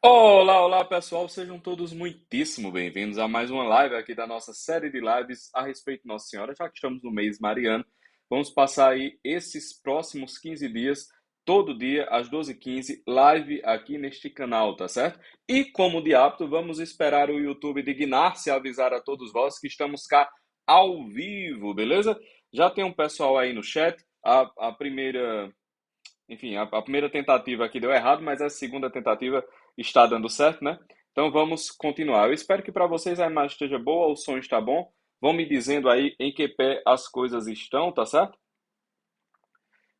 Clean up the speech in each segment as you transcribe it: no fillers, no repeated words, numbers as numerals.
Olá, olá pessoal, sejam todos muitíssimo bem-vindos a mais uma live aqui da nossa série de lives a respeito de Nossa Senhora, já que estamos no mês mariano. Vamos passar aí esses próximos 15 dias, todo dia às 12h15, live aqui neste canal, tá certo? E como de hábito, vamos esperar o YouTube dignar-se a avisar a todos vós que estamos cá ao vivo, beleza? Já tem um pessoal aí no chat, a primeira. Enfim, a primeira tentativa aqui deu errado, mas a segunda tentativa está dando certo, né? Então vamos continuar. Eu espero que para vocês a imagem esteja boa, o som está bom. Vão me dizendo aí em que pé as coisas estão, tá certo?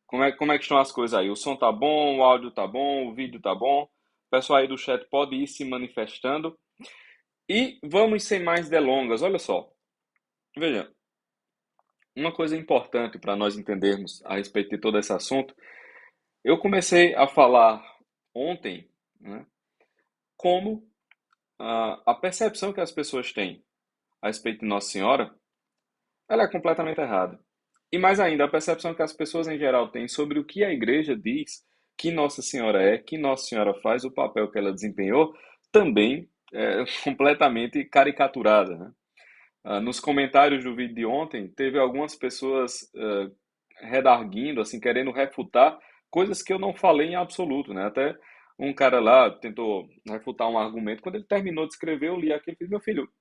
Como é que estão as coisas aí? O som tá bom, o áudio tá bom, o vídeo tá bom. O pessoal aí do chat pode ir se manifestando. E vamos sem mais delongas. Olha só. Veja, uma coisa importante para nós entendermos a respeito de todo esse assunto. Eu comecei a falar ontem, né, como a percepção que as pessoas têm a respeito de Nossa Senhora, ela é completamente errada. E mais ainda, a percepção que as pessoas em geral têm sobre o que a igreja diz que Nossa Senhora é, que Nossa Senhora faz, o papel que ela desempenhou, também é completamente caricaturada, né? Nos comentários do vídeo de ontem, teve algumas pessoas redarguindo, assim, querendo refutar coisas que eu não falei em absoluto, né? Até um cara lá tentou refutar um argumento. Quando ele terminou de escrever, eu li aquilo e fiz, meu filho,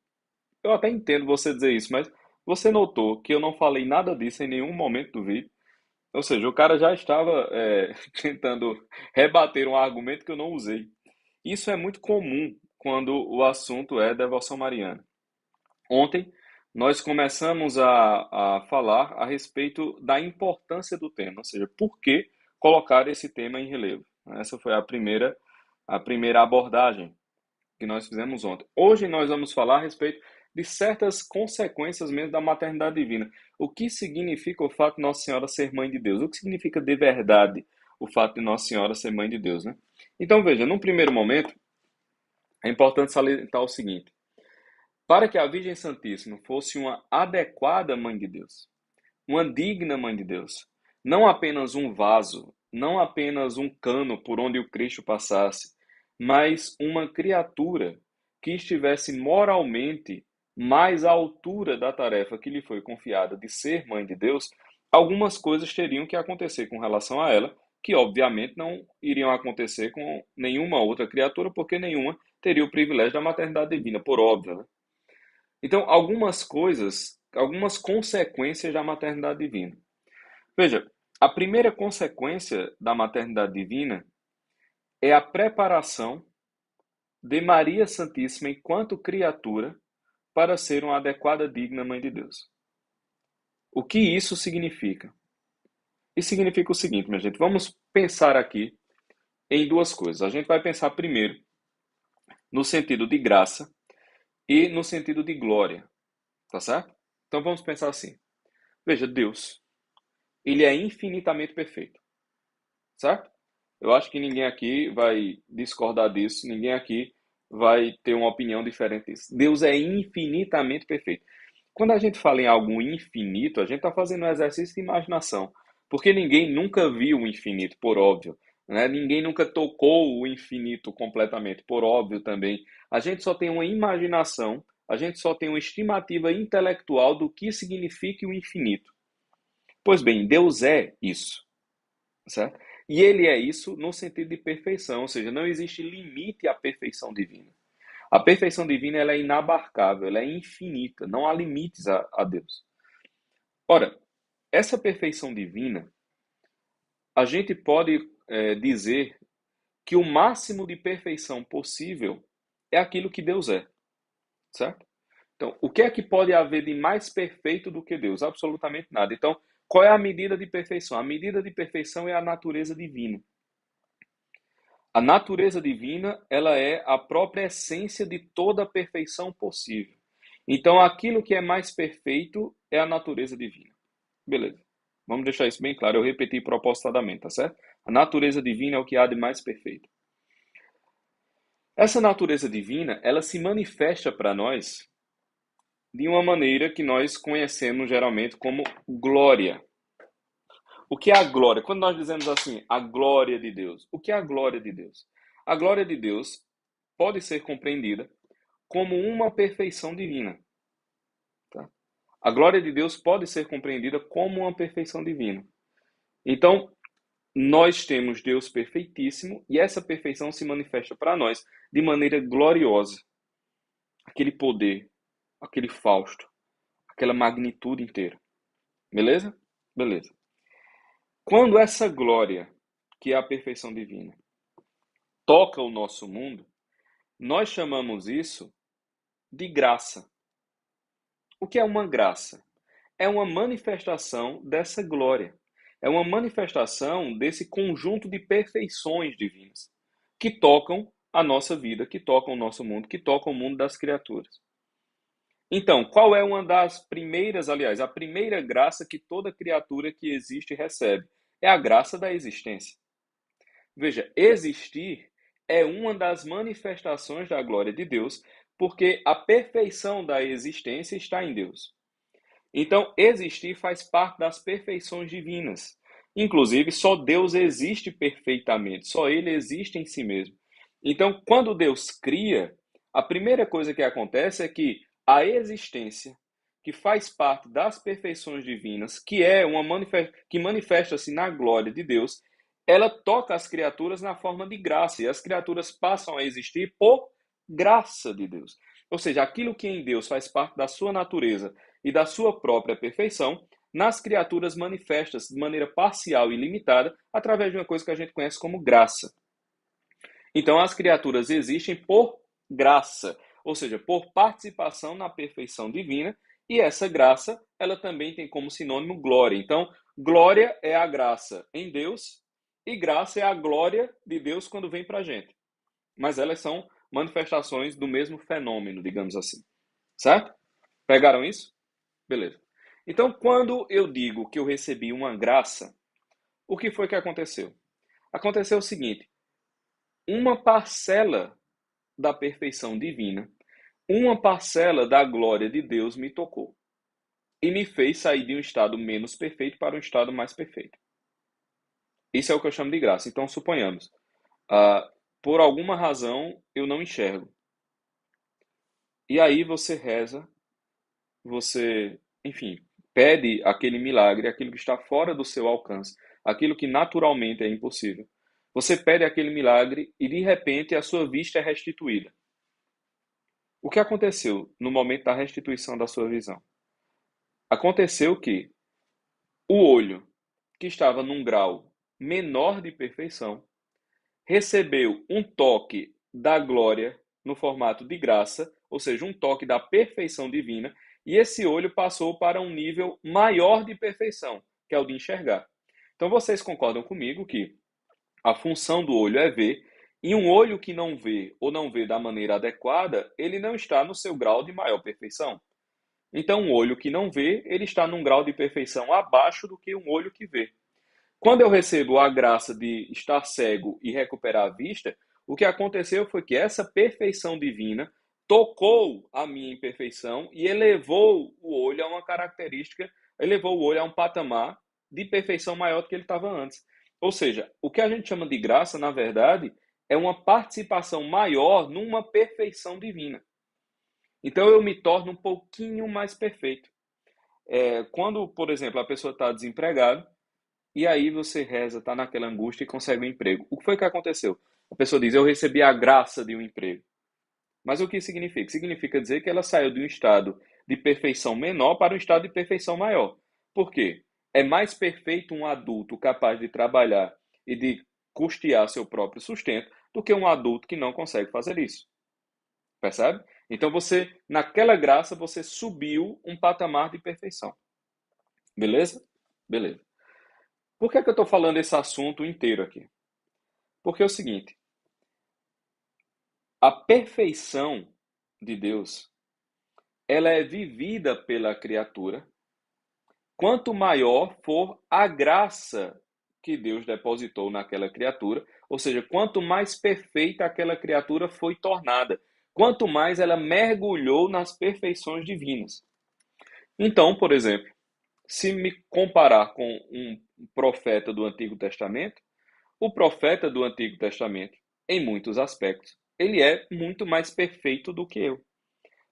eu até entendo você dizer isso, mas você notou que eu não falei nada disso em nenhum momento do vídeo? Ou seja, o cara já estava tentando rebater um argumento que eu não usei. Isso é muito comum quando o assunto é devoção mariana. Ontem nós começamos a falar a respeito da importância do tema, ou seja, por que colocar esse tema em relevo. Essa foi a primeira abordagem que nós fizemos ontem. Hoje nós vamos falar a respeito de certas consequências mesmo da maternidade divina. O que significa o fato de Nossa Senhora ser mãe de Deus? O que significa de verdade o fato de Nossa Senhora ser mãe de Deus, né? Então veja, num primeiro momento, é importante salientar o seguinte: para que a Virgem Santíssima fosse uma adequada mãe de Deus, uma digna mãe de Deus, não apenas um vaso, não apenas um cano por onde o Cristo passasse, mas uma criatura que estivesse moralmente mais à altura da tarefa que lhe foi confiada de ser mãe de Deus, algumas coisas teriam que acontecer com relação a ela, que obviamente não iriam acontecer com nenhuma outra criatura, porque nenhuma teria o privilégio da maternidade divina, por óbvio, né? Então, algumas coisas, algumas consequências da maternidade divina. Veja, a primeira consequência da maternidade divina é a preparação de Maria Santíssima enquanto criatura para ser uma adequada, digna mãe de Deus. O que isso significa? Isso significa o seguinte, minha gente, vamos pensar aqui em duas coisas. A gente vai pensar primeiro no sentido de graça e no sentido de glória, tá certo? Então vamos pensar assim. Veja, Deus, ele é infinitamente perfeito, certo? Eu acho que ninguém aqui vai discordar disso, ninguém aqui vai ter uma opinião diferente disso. Deus é infinitamente perfeito. Quando a gente fala em algo infinito, a gente está fazendo um exercício de imaginação, porque ninguém nunca viu o infinito, por óbvio, né? Ninguém nunca tocou o infinito completamente, por óbvio também. A gente só tem uma imaginação, a gente só tem uma estimativa intelectual do que significa o infinito. Pois bem, Deus é isso, certo? E ele é isso no sentido de perfeição, ou seja, não existe limite à perfeição divina. A perfeição divina ela é inabarcável, ela é infinita, não há limites a Deus. Ora, essa perfeição divina, a gente pode dizer que o máximo de perfeição possível é aquilo que Deus é, certo? Então, o que é que pode haver de mais perfeito do que Deus? Absolutamente nada. Então, qual é a medida de perfeição? A medida de perfeição é a natureza divina. A natureza divina, ela é a própria essência de toda a perfeição possível. Então, aquilo que é mais perfeito é a natureza divina. Beleza. Vamos deixar isso bem claro. Eu repeti propositadamente, tá certo? A natureza divina é o que há de mais perfeito. Essa natureza divina, ela se manifesta para nós de uma maneira que nós conhecemos geralmente como glória. O que é a glória? Quando nós dizemos assim, a glória de Deus, o que é a glória de Deus? A glória de Deus pode ser compreendida como uma perfeição divina. Tá? A glória de Deus pode ser compreendida como uma perfeição divina. Então, nós temos Deus perfeitíssimo e essa perfeição se manifesta para nós de maneira gloriosa. Aquele poder, aquele Fausto, aquela magnitude inteira. Beleza? Beleza. Quando essa glória, que é a perfeição divina, toca o nosso mundo, nós chamamos isso de graça. O que é uma graça? É uma manifestação dessa glória. É uma manifestação desse conjunto de perfeições divinas que tocam a nossa vida, que tocam o nosso mundo, que tocam o mundo das criaturas. Então, qual é uma das primeiras, aliás, a primeira graça que toda criatura que existe recebe? É a graça da existência. Veja, existir é uma das manifestações da glória de Deus, porque a perfeição da existência está em Deus. Então, existir faz parte das perfeições divinas. Inclusive, só Deus existe perfeitamente, só Ele existe em si mesmo. Então, quando Deus cria, a primeira coisa que acontece é que a existência, que faz parte das perfeições divinas, que é que manifesta-se na glória de Deus, ela toca as criaturas na forma de graça, e as criaturas passam a existir por graça de Deus. Ou seja, aquilo que em Deus faz parte da sua natureza e da sua própria perfeição, nas criaturas manifesta-se de maneira parcial e limitada através de uma coisa que a gente conhece como graça. Então, as criaturas existem por graça, ou seja, por participação na perfeição divina, e essa graça, ela também tem como sinônimo glória. Então, glória é a graça em Deus e graça é a glória de Deus quando vem para a gente. Mas elas são manifestações do mesmo fenômeno, digamos assim. Certo? Pegaram isso? Beleza. Então, quando eu digo que eu recebi uma graça, o que foi que aconteceu? Aconteceu o seguinte: uma parcela da perfeição divina, uma parcela da glória de Deus me tocou e me fez sair de um estado menos perfeito para um estado mais perfeito. Isso é o que eu chamo de graça. Então, suponhamos, ah, por alguma razão eu não enxergo. E aí você reza, você, enfim, pede aquele milagre, aquilo que está fora do seu alcance, aquilo que naturalmente é impossível. Você pede aquele milagre e de repente a sua vista é restituída. O que aconteceu no momento da restituição da sua visão? Aconteceu que o olho, que estava num grau menor de perfeição, recebeu um toque da glória no formato de graça, ou seja, um toque da perfeição divina, e esse olho passou para um nível maior de perfeição, que é o de enxergar. Então vocês concordam comigo que a função do olho é ver, e um olho que não vê ou não vê da maneira adequada, ele não está no seu grau de maior perfeição. Então, um olho que não vê, ele está num grau de perfeição abaixo do que um olho que vê. Quando eu recebo a graça de estar cego e recuperar a vista, o que aconteceu foi que essa perfeição divina tocou a minha imperfeição e elevou o olho a uma característica, elevou o olho a um patamar de perfeição maior do que ele estava antes. Ou seja, o que a gente chama de graça, na verdade, é uma participação maior numa perfeição divina. Então eu me torno um pouquinho mais perfeito. Quando, por exemplo, a pessoa está desempregada, e aí você reza, está naquela angústia e consegue um emprego. O que foi que aconteceu? A pessoa diz, eu recebi a graça de um emprego. Mas o que significa? Significa dizer que ela saiu de um estado de perfeição menor para um estado de perfeição maior. Por quê? É mais perfeito um adulto capaz de trabalhar e de custear seu próprio sustento do que um adulto que não consegue fazer isso. Percebe? Então você, naquela graça, você subiu um patamar de perfeição. Beleza? Beleza. Por que é que eu estou falando esse assunto inteiro aqui? Porque é o seguinte, a perfeição de Deus, ela é vivida pela criatura, quanto maior for a graça que Deus depositou naquela criatura, ou seja, quanto mais perfeita aquela criatura foi tornada, quanto mais ela mergulhou nas perfeições divinas. Então, por exemplo, se me comparar com um profeta do Antigo Testamento, o profeta do Antigo Testamento, em muitos aspectos, ele é muito mais perfeito do que eu,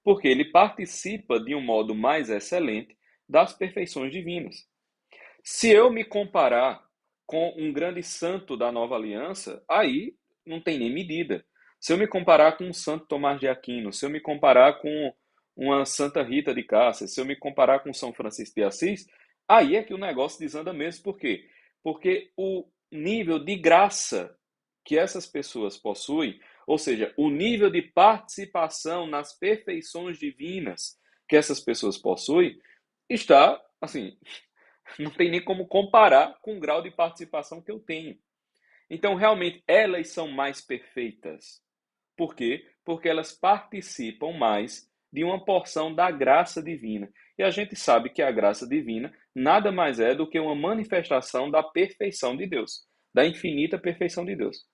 porque ele participa de um modo mais excelente das perfeições divinas. Se eu me comparar com um grande santo da nova aliança, aí não tem nem medida. Se eu me comparar com um santo Tomás de Aquino, se eu me comparar com uma Santa Rita de Cássia, se eu me comparar com São Francisco de Assis, aí é que o negócio desanda mesmo. Por quê? Porque o nível de graça que essas pessoas possuem, ou seja, o nível de participação nas perfeições divinas que essas pessoas possuem, está, assim, não tem nem como comparar com o grau de participação que eu tenho. Então, realmente, elas são mais perfeitas. Por quê? Porque elas participam mais de uma porção da graça divina. E a gente sabe que a graça divina nada mais é do que uma manifestação da perfeição de Deus, da infinita perfeição de Deus.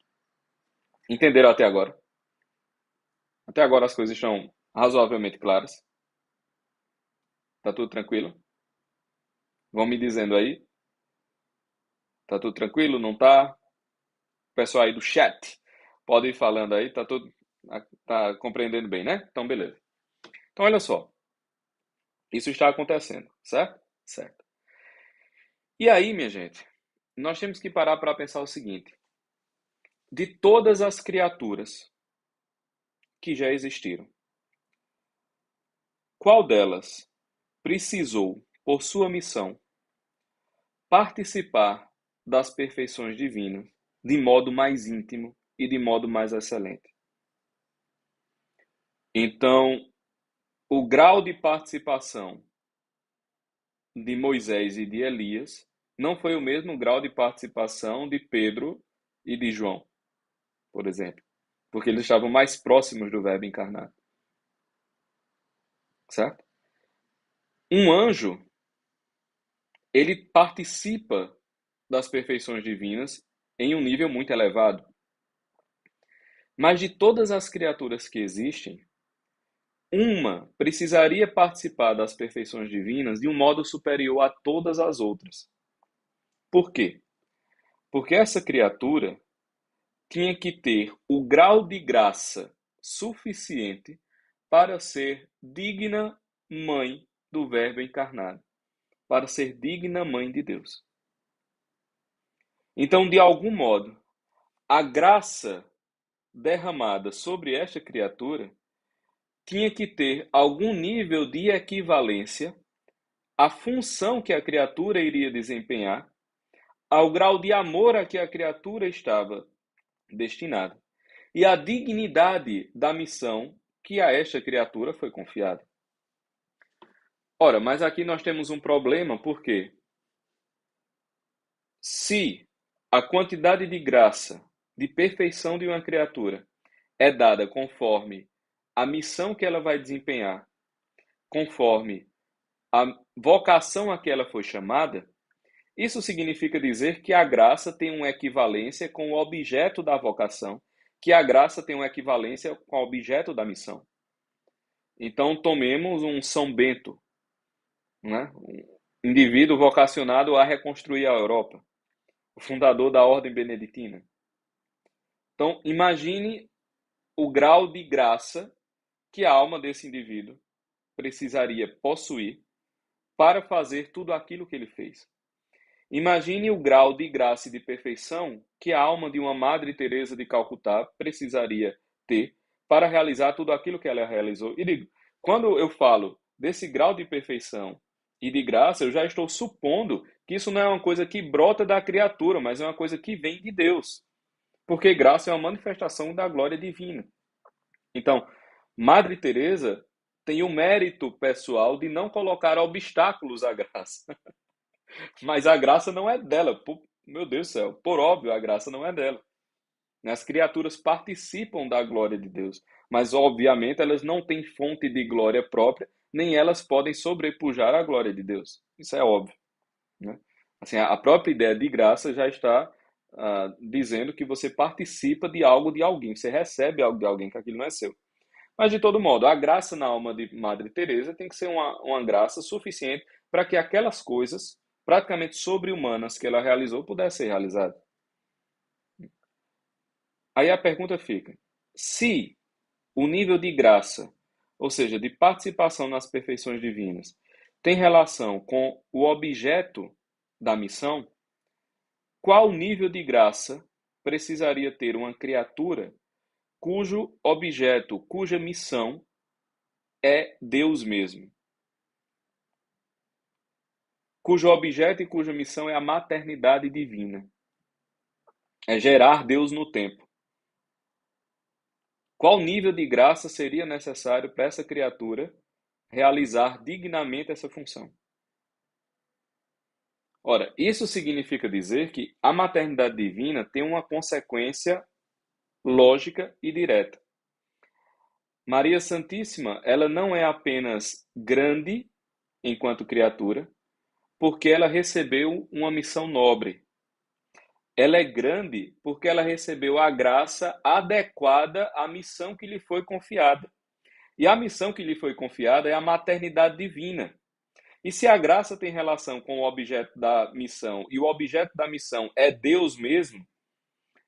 Entenderam até agora? Até agora as coisas estão razoavelmente claras? Tá tudo tranquilo? Vão me dizendo aí? Tá tudo tranquilo? Não tá? Pessoal aí do chat, pode ir falando aí, tá tudo, tá compreendendo bem, né? Então, beleza. Então, olha só, isso está acontecendo, certo? Certo. E aí, minha gente, nós temos que parar para pensar o seguinte: de todas as criaturas que já existiram, qual delas precisou, por sua missão, participar das perfeições divinas de modo mais íntimo e de modo mais excelente? Então, o grau de participação de Moisés e de Elias não foi o mesmo grau de participação de Pedro e de João, por exemplo, porque eles estavam mais próximos do Verbo encarnado, certo? Um anjo, ele participa das perfeições divinas em um nível muito elevado, mas de todas as criaturas que existem, uma precisaria participar das perfeições divinas de um modo superior a todas as outras. Por quê? Porque essa criatura tinha que ter o grau de graça suficiente para ser digna mãe do Verbo encarnado, para ser digna mãe de Deus. Então, de algum modo, a graça derramada sobre esta criatura tinha que ter algum nível de equivalência à função que a criatura iria desempenhar, ao grau de amor a que a criatura estava destinada e a dignidade da missão que a esta criatura foi confiada. Ora, mas aqui nós temos um problema, porque se a quantidade de graça, de perfeição de uma criatura é dada conforme a missão que ela vai desempenhar, conforme a vocação a que ela foi chamada, isso significa dizer que a graça tem uma equivalência com o objeto da vocação, que a graça tem uma equivalência com o objeto da missão. Então, tomemos um São Bento, né? Um indivíduo vocacionado a reconstruir a Europa, o fundador da Ordem Beneditina. Então, imagine o grau de graça que a alma desse indivíduo precisaria possuir para fazer tudo aquilo que ele fez. Imagine o grau de graça e de perfeição que a alma de uma Madre Teresa de Calcutá precisaria ter para realizar tudo aquilo que ela realizou. E digo, quando eu falo desse grau de perfeição e de graça, eu já estou supondo que isso não é uma coisa que brota da criatura, mas é uma coisa que vem de Deus. Porque graça é uma manifestação da glória divina. Então, Madre Teresa tem o mérito pessoal de não colocar obstáculos à graça. Mas a graça não é dela. Meu Deus do céu, por óbvio, a graça não é dela. As criaturas participam da glória de Deus, mas obviamente elas não têm fonte de glória própria, nem elas podem sobrepujar a glória de Deus. Isso é óbvio, né? Assim, a própria ideia de graça já está dizendo que você participa de algo de alguém, você recebe algo de alguém, que aquilo não é seu. Mas, de todo modo, a graça na alma de Madre Teresa tem que ser uma graça suficiente para que aquelas coisas praticamente sobre-humanas que ela realizou pudessem ser realizadas. Aí a pergunta fica: Se o nível de graça, ou seja, de participação nas perfeições divinas, tem relação com o objeto da missão, qual nível de graça precisaria ter uma criatura cujo objeto, cuja missão é Deus mesmo? Cujo objeto e cuja missão é a maternidade divina. É gerar Deus no tempo. Qual nível de graça seria necessário para essa criatura realizar dignamente essa função? Ora, isso significa dizer que a maternidade divina tem uma consequência lógica e direta. Maria Santíssima, ela não é apenas grande enquanto criatura, porque ela recebeu uma missão nobre. Ela é grande porque ela recebeu a graça adequada à missão que lhe foi confiada. E a missão que lhe foi confiada é a maternidade divina. E se a graça tem relação com o objeto da missão e o objeto da missão é Deus mesmo,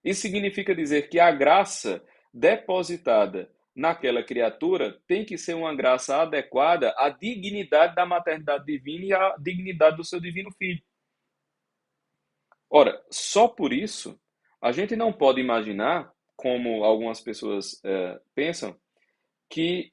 isso significa dizer que a graça depositada naquela criatura tem que ser uma graça adequada à dignidade da maternidade divina e à dignidade do seu divino filho. Ora, só por isso, a gente não pode imaginar, como algumas pessoas pensam, que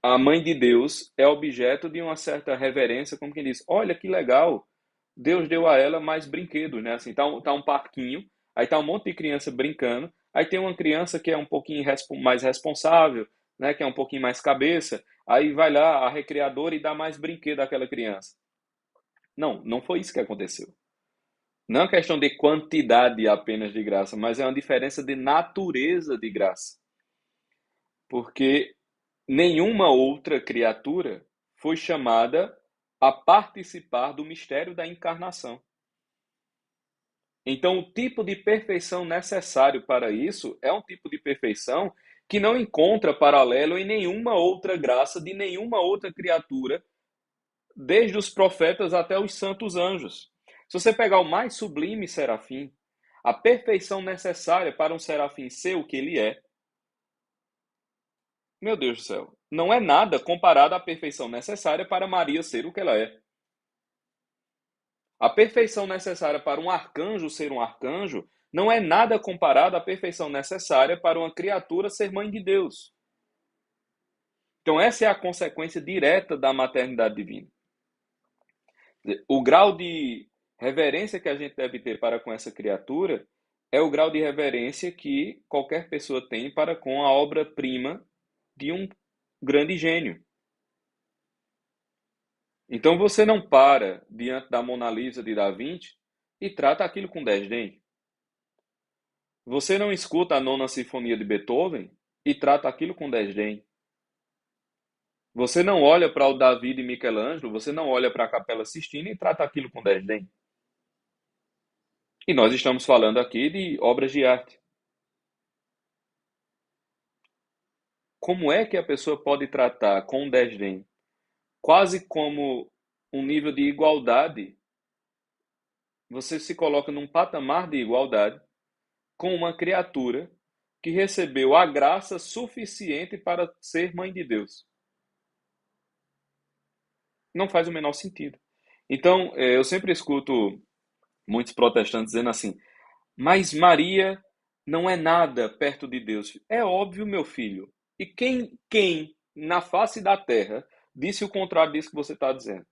a mãe de Deus é objeto de uma certa reverência, como quem diz, olha que legal, Deus deu a ela mais brinquedos, né? Assim, tá um parquinho, aí tá um monte de criança brincando, aí tem uma criança que é um pouquinho mais responsável, né? Que é um pouquinho mais cabeça, aí vai lá a recreadora e dá mais brinquedo àquela criança. Não, não foi isso que aconteceu. Não é uma questão de quantidade apenas de graça, mas é uma diferença de natureza de graça. Porque nenhuma outra criatura foi chamada a participar do mistério da encarnação. Então, o tipo de perfeição necessário para isso é um tipo de perfeição que não encontra paralelo em nenhuma outra graça de nenhuma outra criatura, desde os profetas até os santos anjos. Se você pegar o mais sublime serafim, a perfeição necessária para um serafim ser o que ele é, meu Deus do céu, não é nada comparado à perfeição necessária para Maria ser o que ela é. A perfeição necessária para um arcanjo ser um arcanjo não é nada comparado à perfeição necessária para uma criatura ser mãe de Deus. Então, essa é a consequência direta da maternidade divina. O grau de reverência que a gente deve ter para com essa criatura é o grau de reverência que qualquer pessoa tem para com a obra-prima de um grande gênio. Então você não para diante da Mona Lisa de Da Vinci e trata aquilo com desdém. Você não escuta a Nona Sinfonia de Beethoven e trata aquilo com desdém. Você não olha para o Davi de Michelangelo, você não olha para a Capela Sistina e trata aquilo com desdém. E nós estamos falando aqui de obras de arte. Como é que a pessoa pode tratar com desdém, quase como um nível de igualdade? Você se coloca num patamar de igualdade com uma criatura que recebeu a graça suficiente para ser mãe de Deus. Não faz o menor sentido. Então, eu sempre escuto muitos protestantes dizendo assim: mas Maria não é nada perto de Deus. É óbvio, meu filho. E quem na face da terra disse o contrário disso que você está dizendo?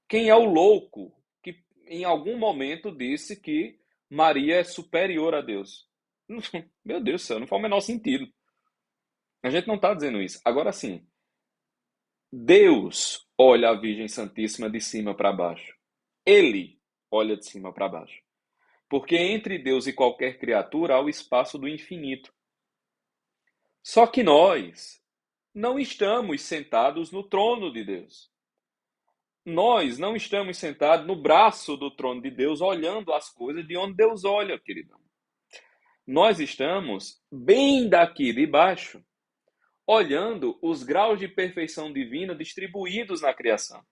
Quem é o louco que em algum momento disse que Maria é superior a Deus? Meu Deus do céu, não faz o menor sentido. A gente não está dizendo isso. Agora sim, Deus olha a Virgem Santíssima de cima para baixo. Ele olha de cima para baixo. Porque entre Deus e qualquer criatura há o espaço do infinito. Só que nós não estamos sentados no trono de Deus. Nós não estamos sentados no braço do trono de Deus, olhando as coisas de onde Deus olha, queridão. Nós estamos bem daqui de baixo, olhando os graus de perfeição divina distribuídos na criação.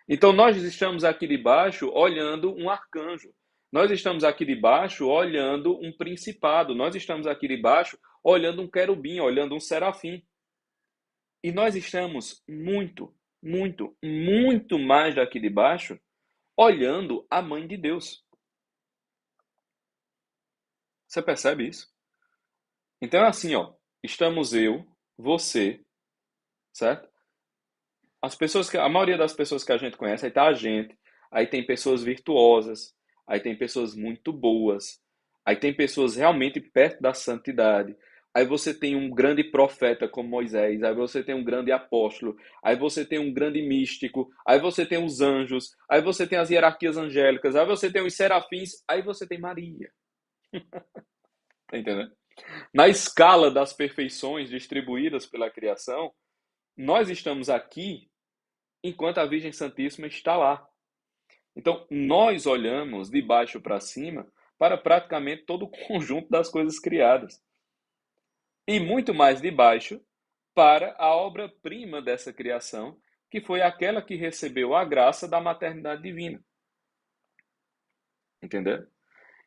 Então nós estamos aqui de baixo olhando um arcanjo. Nós estamos aqui debaixo olhando um principado, nós estamos aqui debaixo olhando um querubim, olhando um serafim. E nós estamos muito, muito, muito mais daqui de baixo olhando a mãe de Deus. Você percebe isso? Então é assim, ó, estamos eu, você, certo? A maioria das pessoas que a gente conhece, aí tá a gente, aí tem pessoas virtuosas, aí tem pessoas muito boas, aí tem pessoas realmente perto da santidade. Aí você tem um grande profeta como Moisés, aí você tem um grande apóstolo, aí você tem um grande místico, aí você tem os anjos, aí você tem as hierarquias angélicas, aí você tem os serafins, aí você tem Maria. Tá entendendo? Na escala das perfeições distribuídas pela criação, nós estamos aqui enquanto a Virgem Santíssima está lá. Então, nós olhamos de baixo para cima para praticamente todo o conjunto das coisas criadas. E muito mais de baixo para a obra-prima dessa criação, que foi aquela que recebeu a graça da maternidade divina. Entendeu?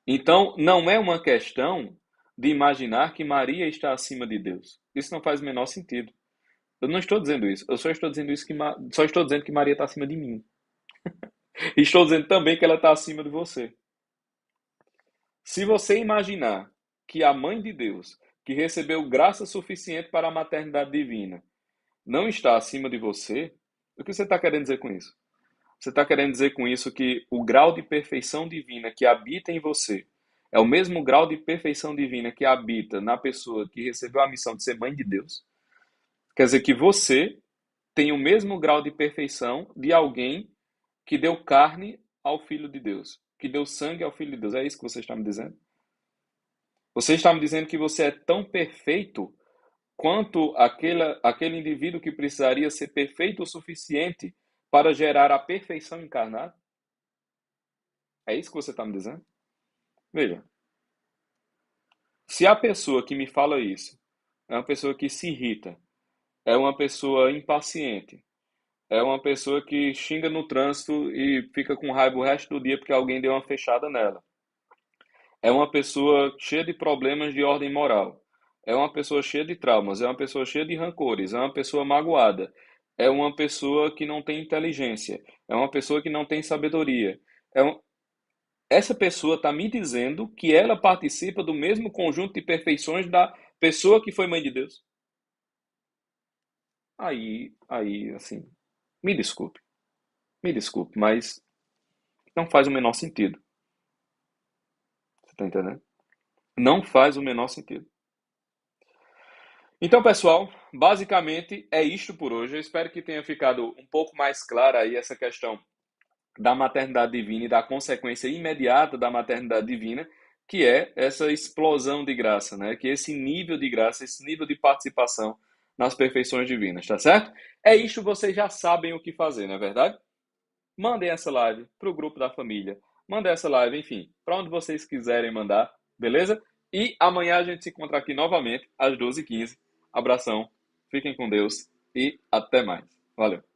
Então, não é uma questão de imaginar que Maria está acima de Deus. Isso não faz o menor sentido. Eu não estou dizendo isso. Eu só estou dizendo isso só estou dizendo que Maria está acima de mim. E estou dizendo também que ela está acima de você. Se você imaginar que a mãe de Deus, que recebeu graça suficiente para a maternidade divina, não está acima de você, o que você está querendo dizer com isso? Você está querendo dizer com isso que o grau de perfeição divina que habita em você é o mesmo grau de perfeição divina que habita na pessoa que recebeu a missão de ser mãe de Deus? Quer dizer que você tem o mesmo grau de perfeição de alguém que deu carne ao Filho de Deus, que deu sangue ao Filho de Deus. É isso que você está me dizendo? Você está me dizendo que você é tão perfeito quanto aquele indivíduo que precisaria ser perfeito o suficiente para gerar a perfeição encarnada? É isso que você está me dizendo? Veja, se a pessoa que me fala isso é uma pessoa que se irrita, é uma pessoa impaciente, é uma pessoa que xinga no trânsito e fica com raiva o resto do dia porque alguém deu uma fechada nela, é uma pessoa cheia de problemas de ordem moral, é uma pessoa cheia de traumas, é uma pessoa cheia de rancores, é uma pessoa magoada, é uma pessoa que não tem inteligência, é uma pessoa que não tem sabedoria. É um... Essa pessoa está me dizendo que ela participa do mesmo conjunto de perfeições da pessoa que foi mãe de Deus. Assim, me me desculpe, mas não faz o menor sentido. Você está entendendo? Não faz o menor sentido. Então, pessoal, basicamente é isto por hoje. Eu espero que tenha ficado um pouco mais clara aí essa questão da maternidade divina e da consequência imediata da maternidade divina, que é essa explosão de graça, né? Que é esse nível de graça, esse nível de participação nas perfeições divinas, tá certo? É isto, vocês já sabem o que fazer, não é verdade? Mandem essa live para o grupo da família, mandem essa live, enfim, para onde vocês quiserem mandar, beleza? E amanhã a gente se encontra aqui novamente às 12h15. Abração, fiquem com Deus e até mais. Valeu!